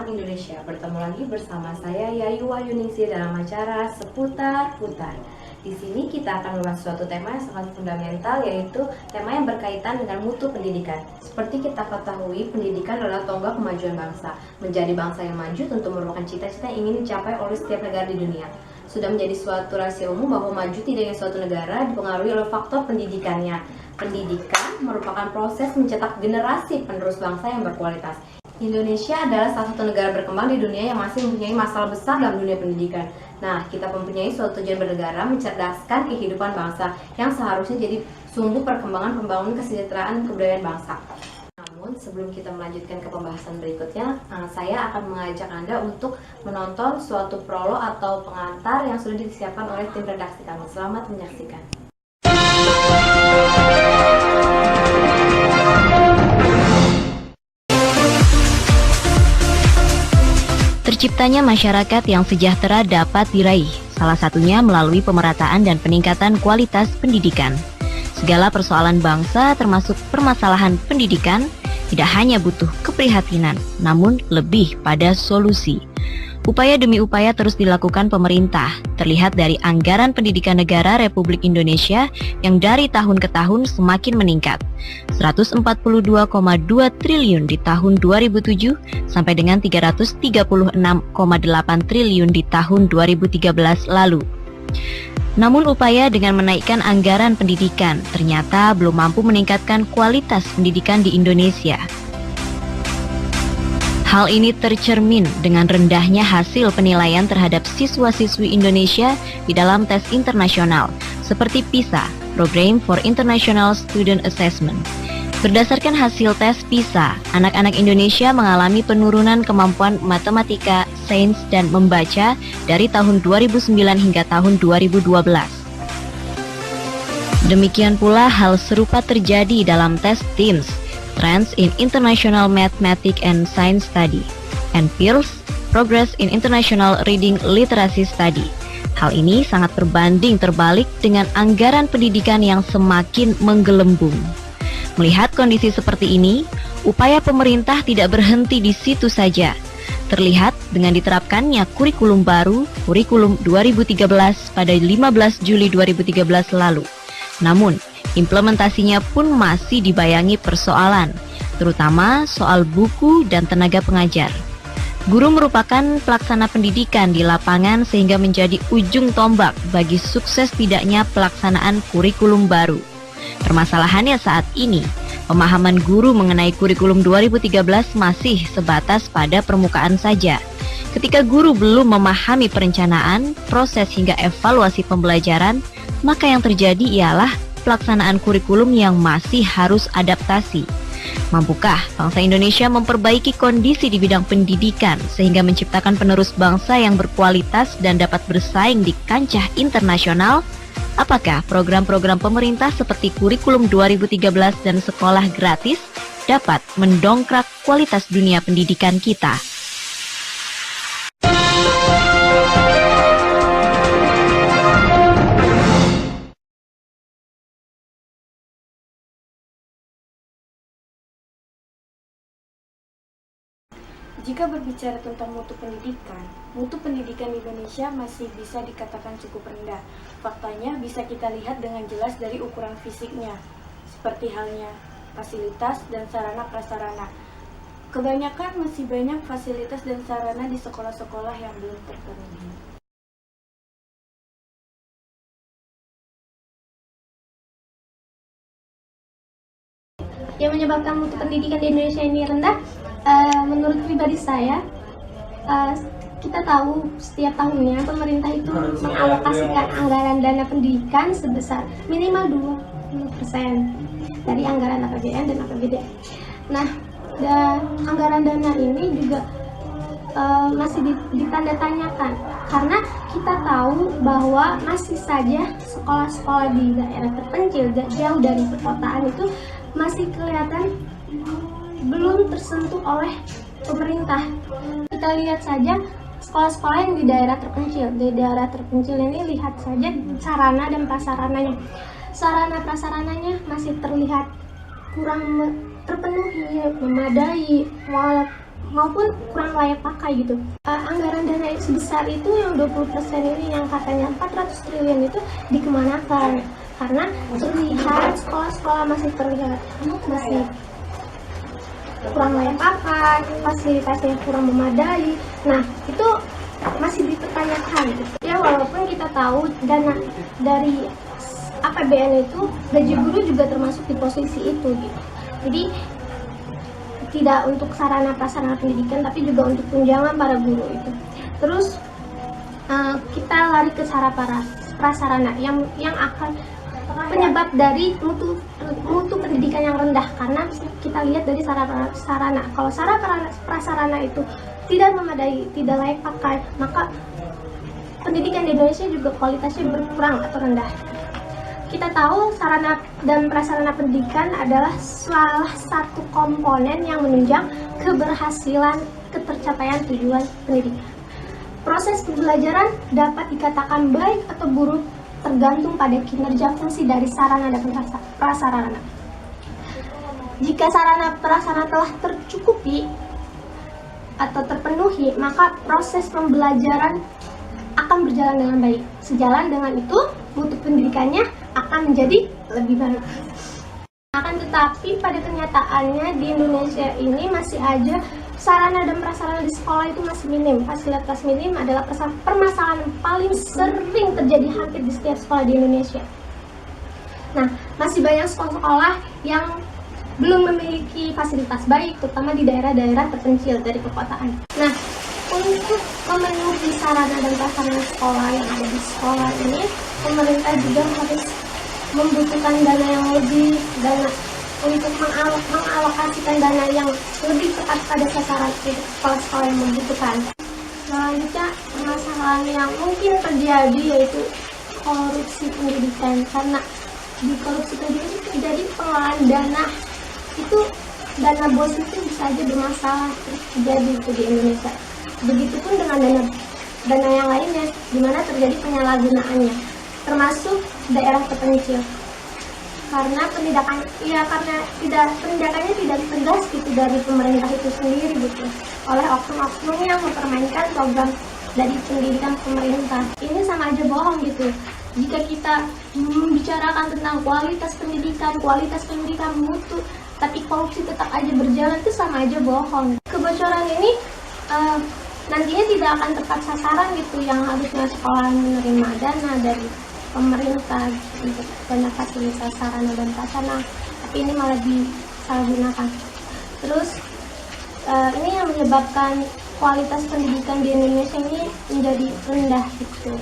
Orang Indonesia. Bertemu lagi bersama saya Yayu Wahyuningsih dalam acara Seputar Putar. Di sini kita akan membahas suatu tema yang sangat fundamental, yaitu tema yang berkaitan dengan mutu pendidikan. Seperti kita ketahui, pendidikan adalah tonggak kemajuan bangsa. Menjadi bangsa yang maju tentu merupakan cita-cita yang ingin dicapai oleh setiap negara di dunia. Sudah menjadi suatu rahasia umum bahwa maju tidaknya suatu negara dipengaruhi oleh faktor pendidikannya. Pendidikan merupakan proses mencetak generasi penerus bangsa yang berkualitas. Indonesia adalah salah satu negara berkembang di dunia yang masih mempunyai masalah besar dalam dunia pendidikan. Nah, kita mempunyai suatu tujuan bernegara mencerdaskan kehidupan bangsa yang seharusnya jadi sumber perkembangan pembangunan kesejahteraan dan kebudayaan bangsa. Namun, sebelum kita melanjutkan ke pembahasan berikutnya, saya akan mengajak Anda untuk menonton suatu prolog atau pengantar yang sudah disiapkan oleh tim redaksi kami. Selamat menyaksikan. Terciptanya masyarakat yang sejahtera dapat diraih, salah satunya melalui pemerataan dan peningkatan kualitas pendidikan. Segala persoalan bangsa termasuk permasalahan pendidikan tidak hanya butuh keprihatinan, namun lebih pada solusi. Upaya demi upaya terus dilakukan pemerintah, terlihat dari anggaran pendidikan negara Republik Indonesia yang dari tahun ke tahun semakin meningkat. 142,2 triliun di tahun 2007 sampai dengan 336,8 triliun di tahun 2013 lalu. Namun upaya dengan menaikkan anggaran pendidikan ternyata belum mampu meningkatkan kualitas pendidikan di Indonesia. Hal ini tercermin dengan rendahnya hasil penilaian terhadap siswa-siswi Indonesia di dalam tes internasional seperti PISA, Program for International Student Assessment. Berdasarkan hasil tes PISA, anak-anak Indonesia mengalami penurunan kemampuan matematika, sains, dan membaca dari tahun 2009 hingga tahun 2012. Demikian pula hal serupa terjadi dalam tes TIMSS, Trends in International Mathematics and Science Study, and PIRLS, Progress in International Reading Literacy Study. Hal ini sangat berbanding terbalik dengan anggaran pendidikan yang semakin menggelembung. Melihat kondisi seperti ini, upaya pemerintah tidak berhenti di situ saja. Terlihat dengan diterapkannya kurikulum baru, kurikulum 2013 pada 15 Juli 2013 lalu. Namun, implementasinya pun masih dibayangi persoalan, terutama soal buku dan tenaga pengajar. Guru merupakan pelaksana pendidikan di lapangan sehingga menjadi ujung tombak bagi sukses tidaknya pelaksanaan kurikulum baru. Permasalahannya saat ini, pemahaman guru mengenai kurikulum 2013 masih sebatas pada permukaan saja. Ketika guru belum memahami perencanaan, proses hingga evaluasi pembelajaran, maka yang terjadi ialah pelaksanaan kurikulum yang masih harus adaptasi. Mampukah bangsa Indonesia memperbaiki kondisi di bidang pendidikan sehingga menciptakan penerus bangsa yang berkualitas dan dapat bersaing di kancah internasional? Apakah program-program pemerintah seperti kurikulum 2013 dan sekolah gratis dapat mendongkrak kualitas dunia pendidikan kita? Jika berbicara tentang mutu pendidikan Indonesia masih bisa dikatakan cukup rendah. Faktanya bisa kita lihat dengan jelas dari ukuran fisiknya, seperti halnya fasilitas dan sarana prasarana. Kebanyakan masih banyak fasilitas dan sarana di sekolah-sekolah yang belum terpenuhi. Yang menyebabkan mutu pendidikan di Indonesia ini rendah, menurut pribadi saya, kita tahu setiap tahunnya pemerintah itu mengalokasikan anggaran dana pendidikan sebesar minimal 20% dari anggaran APBN dan APBD. Nah, anggaran dana ini juga masih ditanda-tanyakan karena kita tahu bahwa masih saja sekolah-sekolah di daerah terpencil jauh dari perkotaan itu masih kelihatan belum tersentuh oleh pemerintah. Kita lihat saja sekolah-sekolah yang di daerah terpencil. Di daerah terpencil ini lihat saja sarana dan prasarananya. Sarana prasarananya masih terlihat kurang terpenuhi, memadai, maupun kurang layak pakai gitu. Anggaran dana sebesar itu yang 20% ini yang katanya 400 triliun itu dikemanakan? Karena terlihat sekolah-sekolah masih terlihat masih kurang layak pakai, fasilitasnya kurang memadai. Nah, itu masih dipertanyakan gitu. Ya, walaupun kita tahu dana dari APBN itu, gaji guru juga termasuk di posisi itu gitu. Jadi tidak untuk sarana prasarana pendidikan, tapi juga untuk tunjangan para guru itu. Terus kita lari ke prasarana yang akan penyebab dari mutu pendidikan yang rendah, karena kita lihat dari sarana. Kalau sarana prasarana itu tidak memadai, tidak layak pakai, maka pendidikan di Indonesia juga kualitasnya berkurang atau rendah. Kita tahu sarana dan prasarana pendidikan adalah salah satu komponen yang menunjang keberhasilan ketercapaian tujuan pendidikan. Proses pembelajaran dapat dikatakan baik atau buruk tergantung pada kinerja fungsi dari sarana dan prasarana. Jika sarana prasarana telah tercukupi atau terpenuhi, maka proses pembelajaran akan berjalan dengan baik. Sejalan dengan itu, mutu pendidikannya akan menjadi lebih baik. Akan tetapi pada kenyataannya di Indonesia ini masih aja sarana dan prasarana di sekolah itu masih minim. Fasilitas minim adalah permasalahan paling sering terjadi hampir di setiap sekolah di Indonesia. Nah, masih banyak sekolah-sekolah yang belum memiliki fasilitas baik, terutama di daerah-daerah terpencil dari perkotaan. Nah, untuk memenuhi sarana dan prasarana sekolah yang ada di sekolah ini, pemerintah juga harus membutuhkan dana yang lebih, dana untuk mengalokasikan dana yang lebih tepat pada sasaran sekolah-sekolah yang membutuhkan. Selanjutnya, permasalahan yang mungkin terjadi yaitu korupsi pendidikan, karena di korupsi pendidikan itu terjadi pengelolaan dana itu, dana bos itu bisa aja bermasalah terjadi itu di Indonesia. Begitupun dengan dana yang lainnya, di mana terjadi penyalahgunaannya, termasuk daerah terpencil. Karena penindakannya tidak tegas gitu dari pemerintah itu sendiri gitu, oleh oknum-oknum yang mempermainkan program dari pendidikan pemerintah. Ini sama aja bohong gitu. Jika kita membicarakan tentang kualitas pendidikan mutu, tapi korupsi tetap aja berjalan, itu sama aja bohong. Kebocoran ini nantinya tidak akan tepat sasaran gitu, yang harusnya sekolah menerima dana dari pemerintah untuk banyak fasilitas sarana dan prasarana, tapi ini malah disalahgunakan. Terus ini yang menyebabkan kualitas pendidikan di Indonesia ini menjadi rendah gitu.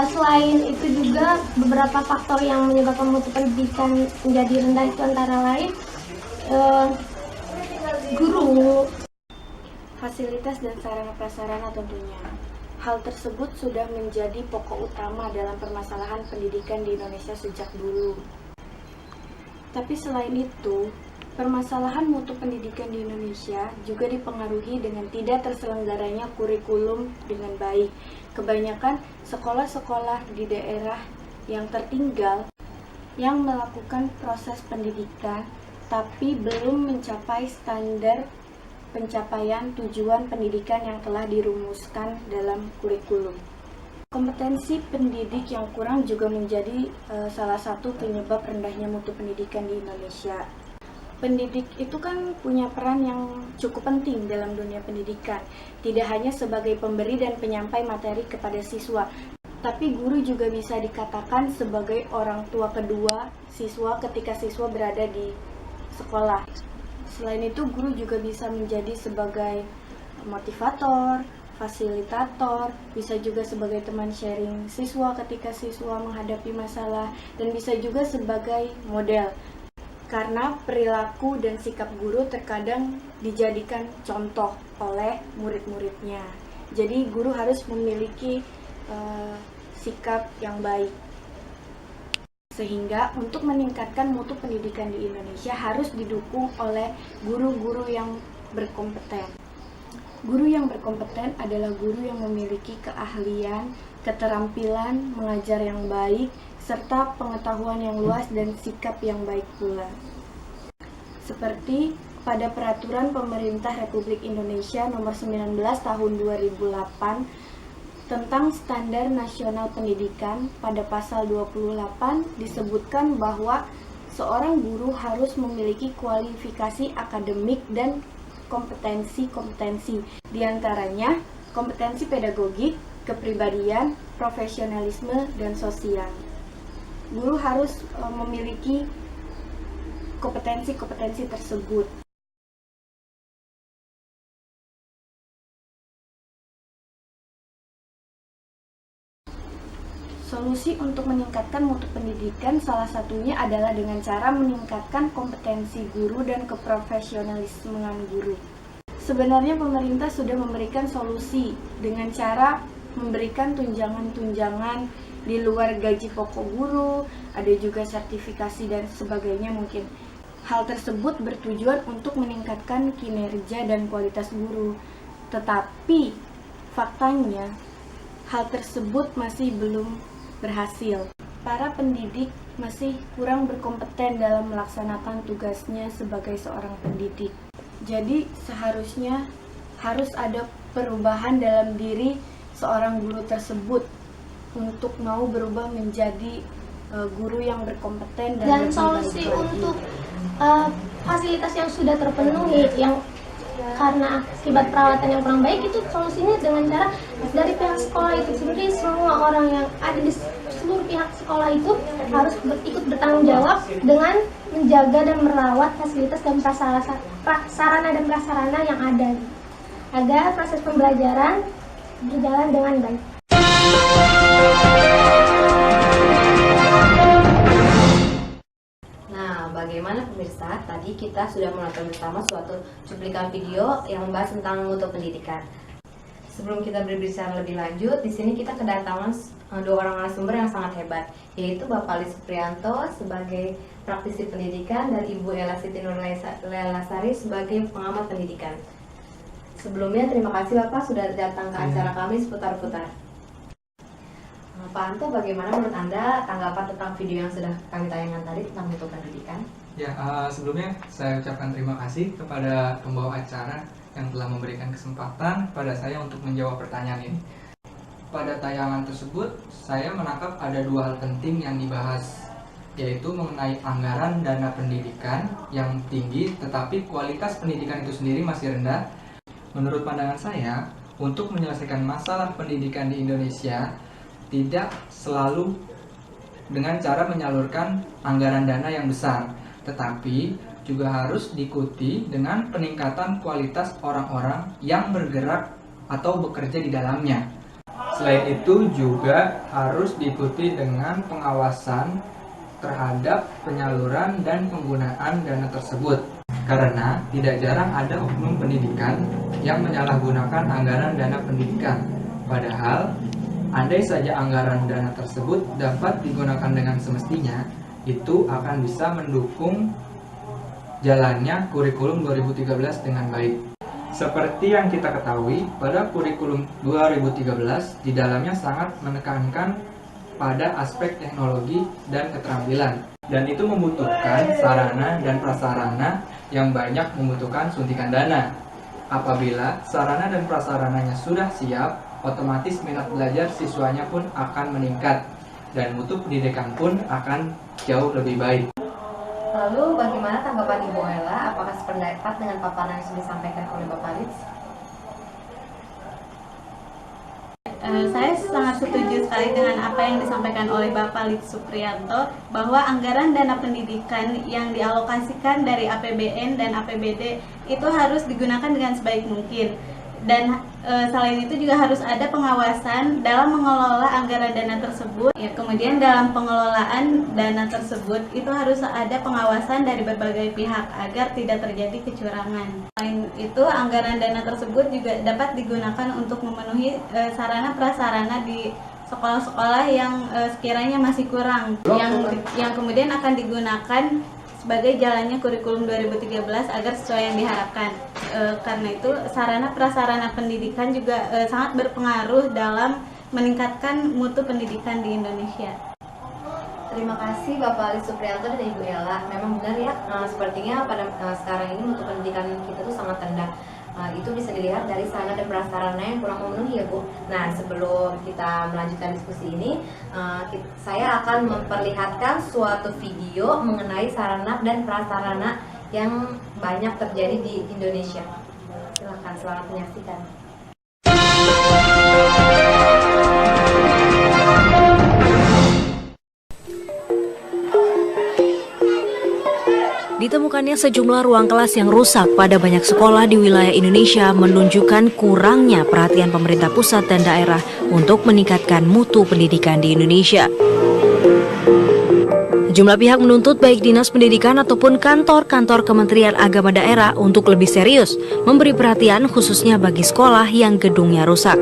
Selain itu juga beberapa faktor yang menyebabkan mutu pendidikan menjadi rendah itu antara lain guru, fasilitas dan sarana prasarana tentunya. Hal tersebut sudah menjadi pokok utama dalam permasalahan pendidikan di Indonesia sejak dulu. Tapi selain itu, permasalahan mutu pendidikan di Indonesia juga dipengaruhi dengan tidak terselenggaranya kurikulum dengan baik. Kebanyakan sekolah-sekolah di daerah yang tertinggal yang melakukan proses pendidikan tapi belum mencapai standar pencapaian tujuan pendidikan yang telah dirumuskan dalam kurikulum. Kompetensi pendidik yang kurang juga menjadi salah satu penyebab rendahnya mutu pendidikan di Indonesia. Pendidik itu kan punya peran yang cukup penting dalam dunia pendidikan, tidak hanya sebagai pemberi dan penyampai materi kepada siswa, tapi guru juga bisa dikatakan sebagai orang tua kedua siswa ketika siswa berada di sekolah. Selain itu, guru juga bisa menjadi sebagai motivator, fasilitator, bisa juga sebagai teman sharing siswa ketika siswa menghadapi masalah, dan bisa juga sebagai model. Karena perilaku dan sikap guru terkadang dijadikan contoh oleh murid-muridnya. Jadi guru harus memiliki sikap yang baik. Sehingga untuk meningkatkan mutu pendidikan di Indonesia harus didukung oleh guru-guru yang berkompeten. Guru yang berkompeten adalah guru yang memiliki keahlian, keterampilan, mengajar yang baik, serta pengetahuan yang luas dan sikap yang baik pula. Seperti pada Peraturan Pemerintah Republik Indonesia Nomor 19 Tahun 2008 tentang Standar Nasional Pendidikan. Pada pasal 28 disebutkan bahwa seorang guru harus memiliki kualifikasi akademik dan kompetensi-kompetensi, diantaranya kompetensi pedagogik, kepribadian, profesionalisme, dan sosial. Guru harus memiliki kompetensi-kompetensi tersebut. Solusi untuk meningkatkan mutu pendidikan salah satunya adalah dengan cara meningkatkan kompetensi guru dan keprofesionalismean guru. Sebenarnya pemerintah sudah memberikan solusi dengan cara memberikan tunjangan-tunjangan di luar gaji pokok guru, ada juga sertifikasi dan sebagainya mungkin. Hal tersebut bertujuan untuk meningkatkan kinerja dan kualitas guru. Tetapi faktanya hal tersebut masih belum berhasil. Para pendidik masih kurang berkompeten dalam melaksanakan tugasnya sebagai seorang pendidik. Jadi seharusnya harus ada perubahan dalam diri seorang guru tersebut untuk mau berubah menjadi guru yang berkompeten dan solusi untuk fasilitas yang sudah terpenuhi yang karena akibat perawatan yang kurang baik, itu solusinya dengan cara dari pihak sekolah itu sendiri. Semua orang yang ada di seluruh pihak sekolah itu harus ikut bertanggung jawab dengan menjaga dan merawat fasilitas dan sarana dan prasarana yang ada agar proses pembelajaran berjalan dengan baik. Bagaimana pemirsa? Tadi kita sudah menonton bersama suatu cuplikan video yang membahas tentang mutu pendidikan. Sebelum kita berbicara lebih lanjut, di sini kita kedatangan dua orang narasumber yang sangat hebat, yaitu Bapak Lis Supriyanto sebagai praktisi pendidikan dan Ibu Ella Siti Nurlasari sebagai pengamat pendidikan. Sebelumnya terima kasih Bapak sudah datang ke acara kami seputar-putar. Pak Anto, bagaimana menurut Anda tanggapan tentang video yang sudah kami tayangkan tadi tentang mutu pendidikan? Ya, sebelumnya saya ucapkan terima kasih kepada pembawa acara yang telah memberikan kesempatan pada saya untuk menjawab pertanyaan ini. Pada tayangan tersebut, saya menangkap ada dua hal penting yang dibahas, yaitu mengenai anggaran dana pendidikan yang tinggi, tetapi kualitas pendidikan itu sendiri masih rendah. Menurut pandangan saya, untuk menyelesaikan masalah pendidikan di Indonesia, tidak selalu dengan cara menyalurkan anggaran dana yang besar, tetapi juga harus diikuti dengan peningkatan kualitas orang-orang yang bergerak atau bekerja di dalamnya. Selain itu juga harus diikuti dengan pengawasan terhadap penyaluran dan penggunaan dana tersebut. Karena tidak jarang ada oknum pendidikan yang menyalahgunakan anggaran dana pendidikan. Padahal andai saja anggaran dana tersebut dapat digunakan dengan semestinya, itu akan bisa mendukung jalannya kurikulum 2013 dengan baik. Seperti yang kita ketahui, pada kurikulum 2013 di dalamnya sangat menekankan pada aspek teknologi dan keterampilan. Dan itu membutuhkan sarana dan prasarana yang banyak membutuhkan suntikan dana. Apabila sarana dan prasarananya sudah siap, otomatis minat belajar siswanya pun akan meningkat dan mutu pendidikan pun akan jauh lebih baik. Lalu bagaimana tanggapan Ibu Ella? Apakah sependapat dengan paparan yang sudah disampaikan oleh Bapak Lis? Saya sangat setuju sekali dengan apa yang disampaikan oleh Bapak Lis Supriyanto, bahwa anggaran dana pendidikan yang dialokasikan dari APBN dan APBD itu harus digunakan dengan sebaik mungkin. Dan selain itu juga harus ada pengawasan dalam mengelola anggaran dana tersebut. Ya, kemudian dalam pengelolaan dana tersebut itu harus ada pengawasan dari berbagai pihak agar tidak terjadi kecurangan. Selain itu, anggaran dana tersebut juga dapat digunakan untuk memenuhi sarana prasarana di sekolah-sekolah yang sekiranya masih kurang, yang kemudian akan digunakan sebagai jalannya kurikulum 2013 agar sesuai yang diharapkan. Karena itu sarana prasarana pendidikan juga sangat berpengaruh dalam meningkatkan mutu pendidikan di Indonesia. Terima kasih Bapak Lis Supriyanto dan Ibu Ella. Memang benar ya, sepertinya pada sekarang ini mutu pendidikan kita tuh sangat rendah. Itu bisa dilihat dari sarana dan prasarana yang kurang memenuhi ya Bu. Nah, sebelum kita melanjutkan diskusi ini, saya akan memperlihatkan suatu video mengenai sarana dan prasarana yang banyak terjadi di Indonesia. Silakan, selamat menyaksikan. Ditemukannya sejumlah ruang kelas yang rusak pada banyak sekolah di wilayah Indonesia menunjukkan kurangnya perhatian pemerintah pusat dan daerah untuk meningkatkan mutu pendidikan di Indonesia. Sejumlah pihak menuntut baik Dinas Pendidikan ataupun kantor-kantor Kementerian Agama daerah untuk lebih serius memberi perhatian khususnya bagi sekolah yang gedungnya rusak.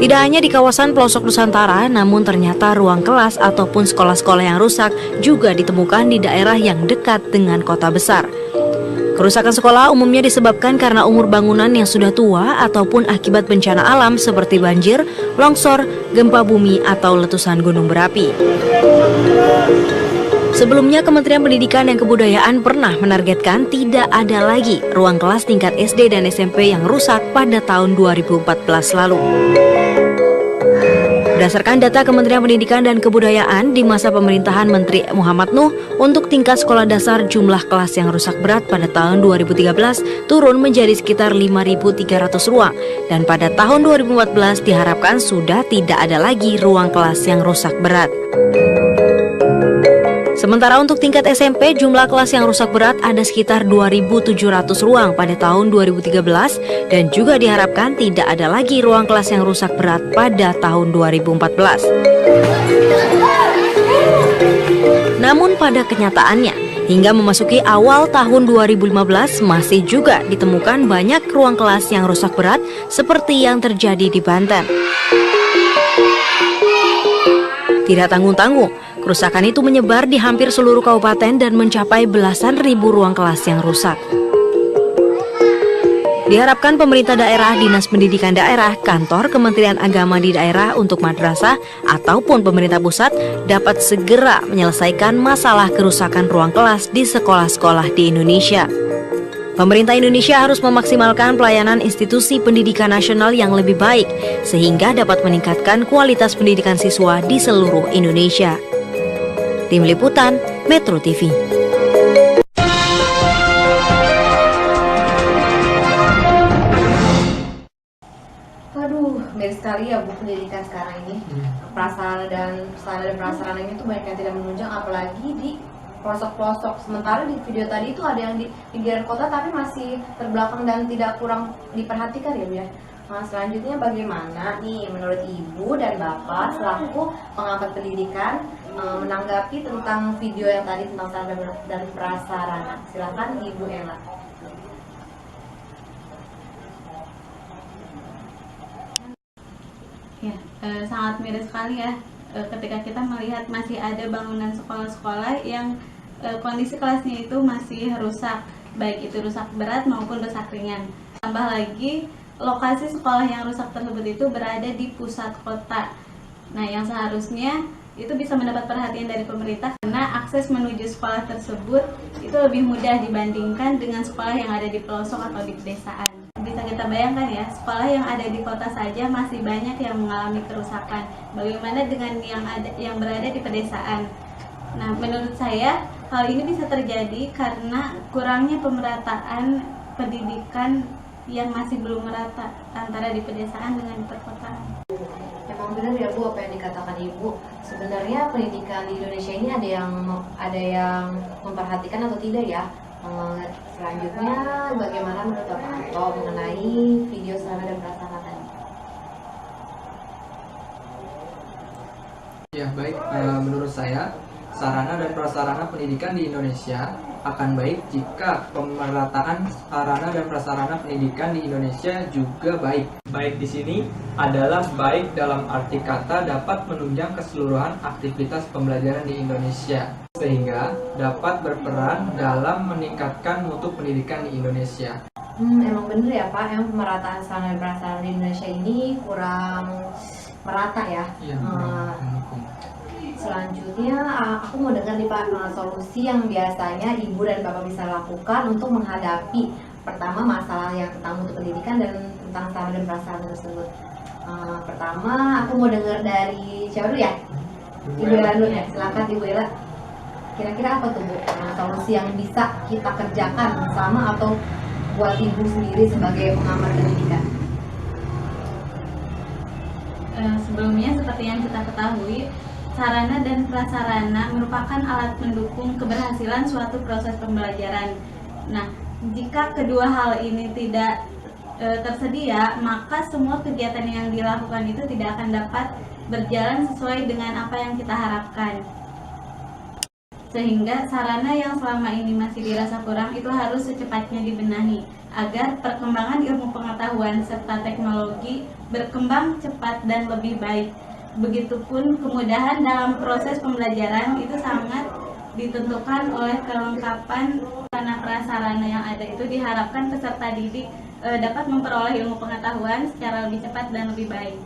Tidak hanya di kawasan pelosok Nusantara, namun ternyata ruang kelas ataupun sekolah-sekolah yang rusak juga ditemukan di daerah yang dekat dengan kota besar. Kerusakan sekolah umumnya disebabkan karena umur bangunan yang sudah tua ataupun akibat bencana alam seperti banjir, longsor, gempa bumi, atau letusan gunung berapi. Sebelumnya, Kementerian Pendidikan dan Kebudayaan pernah menargetkan tidak ada lagi ruang kelas tingkat SD dan SMP yang rusak pada tahun 2014 lalu. Berdasarkan data Kementerian Pendidikan dan Kebudayaan di masa pemerintahan Menteri Muhammad Nuh, untuk tingkat sekolah dasar jumlah kelas yang rusak berat pada tahun 2013 turun menjadi sekitar 5.300 ruang, dan pada tahun 2014 diharapkan sudah tidak ada lagi ruang kelas yang rusak berat. Sementara untuk tingkat SMP, jumlah kelas yang rusak berat ada sekitar 2.700 ruang pada tahun 2013 dan juga diharapkan tidak ada lagi ruang kelas yang rusak berat pada tahun 2014. Namun pada kenyataannya, hingga memasuki awal tahun 2015 masih juga ditemukan banyak ruang kelas yang rusak berat seperti yang terjadi di Banten. Tidak tanggung-tanggung, kerusakan itu menyebar di hampir seluruh kabupaten dan mencapai belasan ribu ruang kelas yang rusak. Diharapkan pemerintah daerah, Dinas Pendidikan daerah, kantor Kementerian Agama di daerah untuk madrasah ataupun pemerintah pusat dapat segera menyelesaikan masalah kerusakan ruang kelas di sekolah-sekolah di Indonesia. Pemerintah Indonesia harus memaksimalkan pelayanan institusi pendidikan nasional yang lebih baik sehingga dapat meningkatkan kualitas pendidikan siswa di seluruh Indonesia. Tim Liputan, Metro TV. Waduh, miris sekali ya Bu pendidikan sekarang ini. Prasarana dan prasarananya itu banyak yang tidak menunjang, apalagi di pelosok-pelosok. Sementara di video tadi itu ada yang di pinggiran kota tapi masih terbelakang dan tidak kurang diperhatikan ya Bu ya. Nah, selanjutnya bagaimana nih menurut Ibu dan Bapak selaku pengamat pendidikan menanggapi tentang video yang tadi tentang sarana dan prasarana? Silakan Ibu Ella. Ya, sangat miris sekali ya ketika kita melihat masih ada bangunan sekolah-sekolah yang kondisi kelasnya itu masih rusak, baik itu rusak berat maupun rusak ringan. Tambah lagi, lokasi sekolah yang rusak tersebut itu berada di pusat kota. Nah, yang seharusnya itu bisa mendapat perhatian dari pemerintah karena akses menuju sekolah tersebut itu lebih mudah dibandingkan dengan sekolah yang ada di pelosok atau di pedesaan. Bisa kita bayangkan ya, sekolah yang ada di kota saja masih banyak yang mengalami kerusakan. Bagaimana dengan yang berada di pedesaan? Nah, menurut saya hal ini bisa terjadi karena kurangnya pemerataan pendidikan yang masih belum merata antara di pedesaan dengan di perkotaan. Memang benar ya Bu apa yang dikatakan Ibu. Sebenarnya pendidikan di Indonesia ini ada yang memperhatikan atau tidak ya? Selanjutnya bagaimana menurut Bapak Anto mengenai video sarana dan prasarana tadi? Ya baik, menurut saya sarana dan prasarana pendidikan di Indonesia akan baik jika pemerataan sarana dan prasarana pendidikan di Indonesia juga baik. Baik di sini adalah baik dalam arti kata dapat menunjang keseluruhan aktivitas pembelajaran di Indonesia, sehingga dapat berperan dalam meningkatkan mutu pendidikan di Indonesia. Emang bener ya Pak, yang pemerataan sarana dan prasarana di Indonesia ini kurang merata ya. Iya, Selanjutnya aku mau dengar nih Pak, solusi yang biasanya Ibu dan Bapak bisa lakukan untuk menghadapi pertama masalah yang tentang mutu pendidikan dan tentang sarana dan prasarana tersebut. Pertama aku mau dengar dari siapa dulu ya? Ibu Ella dulu ya, silakan Ibu Ella. Kira-kira apa tuh Bu, solusi yang bisa kita kerjakan bersama atau buat Ibu sendiri sebagai pengamat pendidikan? Sebelumnya seperti yang kita ketahui, sarana dan prasarana merupakan alat mendukung keberhasilan suatu proses pembelajaran. Nah, jika kedua hal ini tidak tersedia, maka semua kegiatan yang dilakukan itu tidak akan dapat berjalan sesuai dengan apa yang kita harapkan. Sehingga sarana yang selama ini masih dirasa kurang itu harus secepatnya dibenahi agar perkembangan ilmu pengetahuan serta teknologi berkembang cepat dan lebih baik. Begitupun kemudahan dalam proses pembelajaran itu sangat ditentukan oleh kelengkapan sarana prasarana yang ada. Itu diharapkan peserta didik dapat memperoleh ilmu pengetahuan secara lebih cepat dan lebih baik.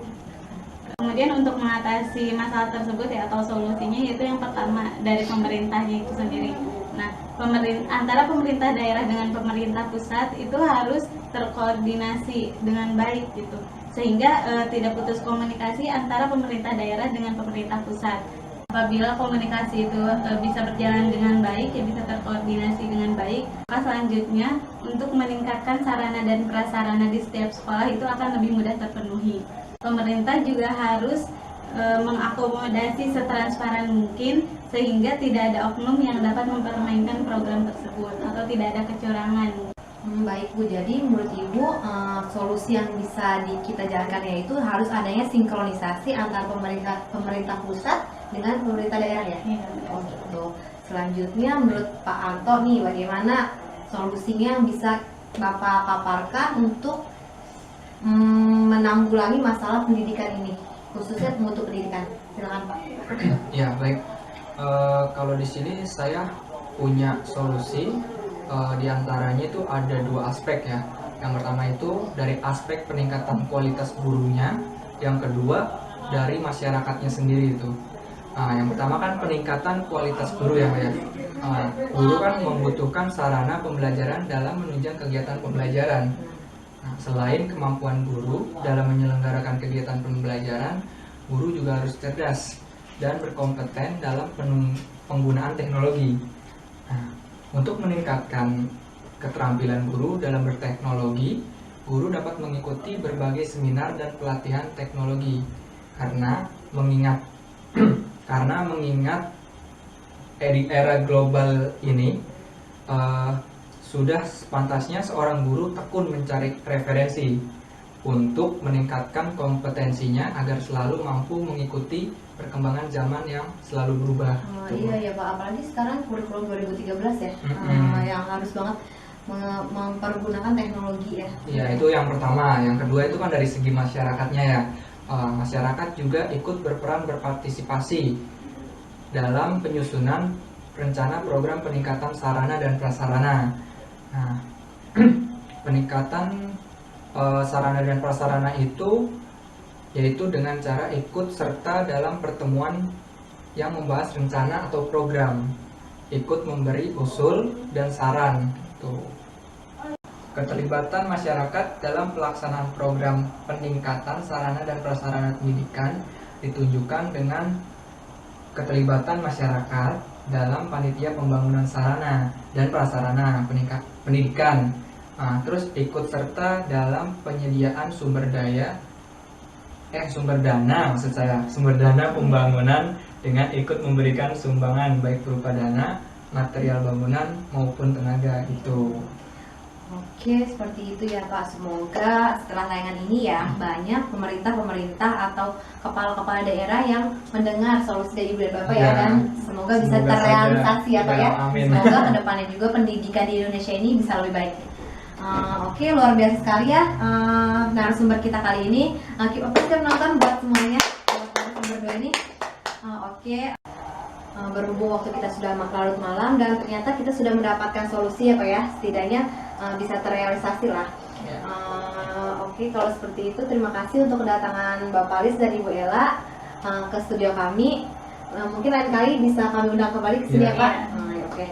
Kemudian untuk mengatasi masalah tersebut ya atau solusinya, yaitu yang pertama dari pemerintahnya itu sendiri. Nah, antara pemerintah daerah dengan pemerintah pusat itu harus terkoordinasi dengan baik gitu, sehingga tidak putus komunikasi antara pemerintah daerah dengan pemerintah pusat. Apabila komunikasi itu bisa berjalan dengan baik, ya bisa terkoordinasi dengan baik, maka selanjutnya untuk meningkatkan sarana dan prasarana di setiap sekolah itu akan lebih mudah terpenuhi. Pemerintah juga harus mengakomodasi setransparan mungkin sehingga tidak ada oknum yang dapat mempermainkan program tersebut atau tidak ada kecurangan. Baik Bu, jadi menurut Ibu solusi yang bisa kita jalankan yaitu harus adanya sinkronisasi antara pemerintah pusat dengan pemerintah daerah ya? Iya. Oh gitu. Selanjutnya menurut Pak Anto nih, bagaimana solusinya yang bisa Bapak paparkan untuk menanggulangi masalah pendidikan ini, khususnya mutu pendidikan? Silakan Pak. Ya baik. Kalau di sini saya punya solusi. Di antaranya itu ada dua aspek ya. Yang pertama itu dari aspek peningkatan kualitas gurunya, yang kedua dari masyarakatnya sendiri itu. Yang pertama kan peningkatan kualitas guru ya Mbak ya. Guru kan membutuhkan sarana pembelajaran dalam menunjang kegiatan pembelajaran. Selain kemampuan guru dalam menyelenggarakan kegiatan pembelajaran, guru juga harus cerdas dan berkompeten dalam penggunaan teknologi. Untuk meningkatkan keterampilan guru dalam berteknologi, guru dapat mengikuti berbagai seminar dan pelatihan teknologi. Karena mengingat era global ini, sudah sepantasnya seorang guru tekun mencari referensi untuk meningkatkan kompetensinya agar selalu mampu mengikuti perkembangan zaman yang selalu berubah. Iya ya Pak, apalagi sekarang kurikulum 2013 ya, yang harus banget mempergunakan teknologi ya. Iya, itu yang pertama. Yang kedua itu kan dari segi masyarakatnya ya. Masyarakat juga ikut berpartisipasi dalam penyusunan rencana program peningkatan sarana dan prasarana. Nah, peningkatan sarana dan prasarana itu yaitu dengan cara ikut serta dalam pertemuan yang membahas rencana atau program, ikut memberi usul dan saran. Keterlibatan masyarakat dalam pelaksanaan program peningkatan sarana dan prasarana pendidikan ditunjukkan dengan keterlibatan masyarakat dalam panitia pembangunan sarana dan prasarana pendidikan. Terus ikut serta dalam penyediaan sumber dana pembangunan dengan ikut memberikan sumbangan baik berupa dana, material bangunan maupun tenaga itu. Oke, seperti itu ya Pak. Semoga setelah tayangan ini ya banyak pemerintah atau kepala-kepala daerah yang mendengar solusi dari Ibu dan Bapak ya, dan semoga bisa terrealisasi ya Pak ya. Amin. Semoga kedepannya juga pendidikan di Indonesia ini bisa lebih baik. Oke, luar biasa sekali ya narasumber kita kali ini. Kita menonton buat semuanya buat narasumber dua ini. Berhubung waktu kita sudah larut malam dan ternyata kita sudah mendapatkan solusi ya Pak ya, setidaknya bisa terrealisasi lah. Oke, kalau seperti itu terima kasih untuk kedatangan Bapak Lis dan Ibu Ella ke studio kami. Mungkin lain kali bisa kami undang kembali ke sini ya Pak. Iya. Oke.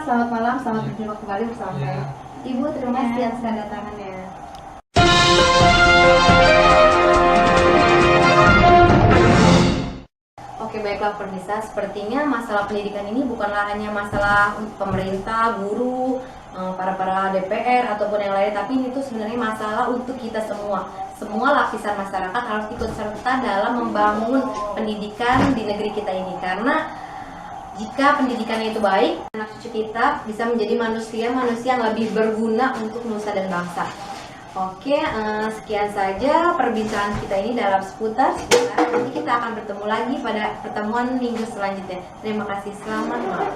Selamat malam, selamat berjumpa kembali bersama Iya. saya. Ibu, terima kasih atas kedatangannya. Oke, baiklah pemirsa, sepertinya masalah pendidikan ini bukanlah hanya masalah pemerintah, guru, para DPR ataupun yang lain, tapi ini tuh sebenarnya masalah untuk kita semua. Semua lapisan masyarakat harus ikut serta dalam membangun pendidikan di negeri kita ini, karena jika pendidikannya itu baik, anak cucu kita bisa menjadi manusia yang lebih berguna untuk nusa dan bangsa. Oke, sekian saja perbincangan kita ini dalam seputar. Nanti kita akan bertemu lagi pada pertemuan minggu selanjutnya. Terima kasih, selamat malam.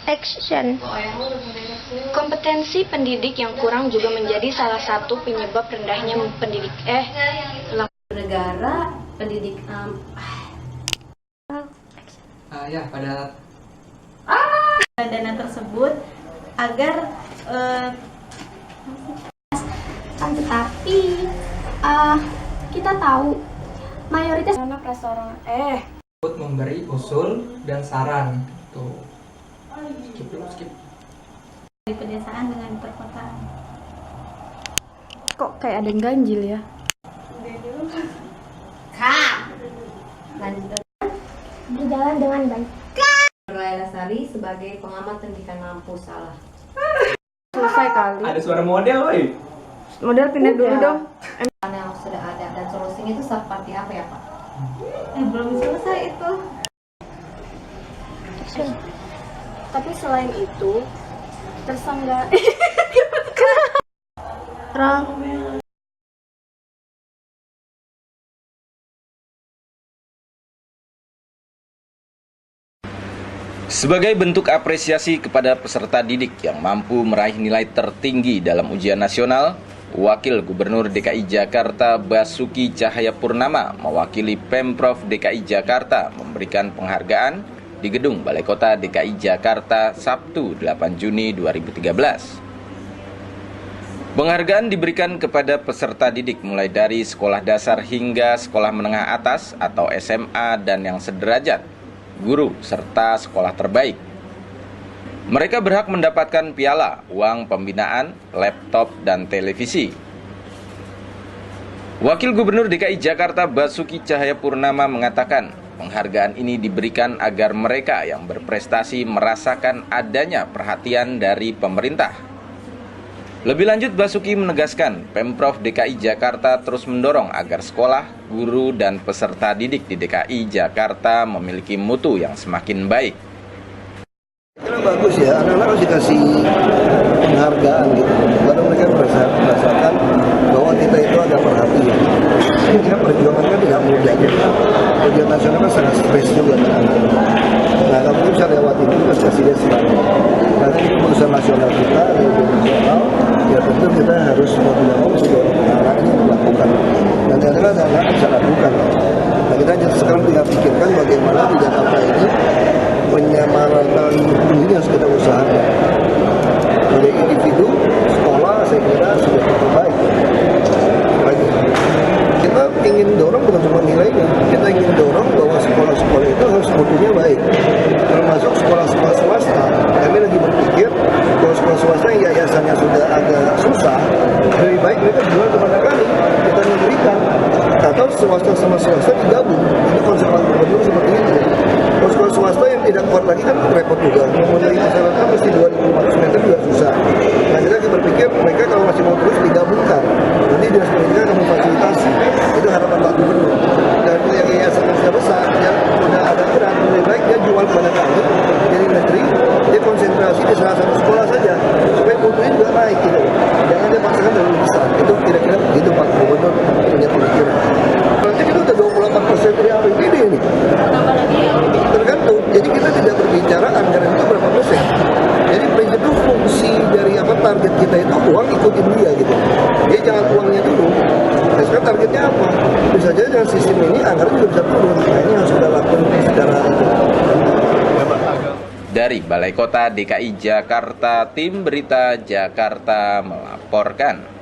Action. Kompetensi pendidik yang kurang juga menjadi salah satu penyebab rendahnya Negara pendidik Ya, pada Dana tersebut agar tetapi kita tahu mayoritas Anak rasa orang memberi usul dan saran. Tuh. Skip dulu, skip. di pedesaan dengan perkotaan. kok kayak ada yang ganjil ya? lanjut. berjalan dengan baik. Laila Sari sebagai pengamat pendidikan mampu salah. Selesai kali. Ada suara model, woi. Model pindah dulu dong. Yang sudah ada dan solusinya itu seperti apa ya Pak? Belum selesai itu. Tapi selain itu, tersangka Sebagai bentuk apresiasi kepada peserta didik yang mampu meraih nilai tertinggi dalam ujian nasional, Wakil Gubernur DKI Jakarta Basuki Cahayapurnama mewakili Pemprov DKI Jakarta memberikan penghargaan di Gedung Balai Kota DKI Jakarta Sabtu 8 Juni 2013. Penghargaan diberikan kepada peserta didik mulai dari sekolah dasar hingga sekolah menengah atas atau SMA dan yang sederajat, guru, serta sekolah terbaik. Mereka berhak mendapatkan piala, uang pembinaan, laptop, dan televisi. Wakil Gubernur DKI Jakarta Basuki Cahayapurnama mengatakan, penghargaan ini diberikan agar mereka yang berprestasi merasakan adanya perhatian dari pemerintah. Lebih lanjut, Basuki menegaskan, Pemprov DKI Jakarta terus mendorong agar sekolah, guru, dan peserta didik di DKI Jakarta memiliki mutu yang semakin baik. Karena bagus ya, anak-anak harus dikasih penghargaan gitu, karena mereka merasakan bahwa kita itu ada perhatian. Karena perjuangan kan tidak mudah gitu. Ujian nasional kan sangat stres juga anak-anak. Nah, kalau kita bisa lewat ini, kita kasih dia semangat. Karena ini keputusan nasional kita, ujian nasional, ya tentu kita harus mau tidak mau mesti anak ini melakukan. Dan ternyata anak-anak bisa lakukan. Nah, kita sekarang tinggal pikirkan bagaimana di Jakarta ini penyamaratan ini harus kita usahakan. Dari individu, sekolah, saya kira sudah cukup baik. Kita ingin dorong bukan cuma nilainya, kita ingin dorong bahwa sekolah-sekolah itu harus mutunya baik. Termasuk sekolah-sekolah swasta. Kami lagi berpikir bahwa sekolah swasta yang yayasannya sudah agak susah, lebih baik mereka jual kepada kami, kita memberikan. Atau swasta sama swasta digabung. Itu konsep Pak Gubernur seperti itu. Kalau sekolah swasta yang tidak kuat lagi kan repot juga. Memenuhi masyarakat mesti 2.500 meter juga susah. dari APBD ini. Tergantung. Jadi kita tidak berbicara anggaran itu berapa persen. Jadi prinsip itu fungsi dari target kita itu uang ikutin dia gitu. Dia jangan uangnya dulu. Nah, sekarang targetnya apa? Bisa saja dengan sistem ini anggaran juga bisa turun. Nah ini harus kita lakukan secara itu. Dari Balai Kota DKI Jakarta, Tim Berita Jakarta melaporkan.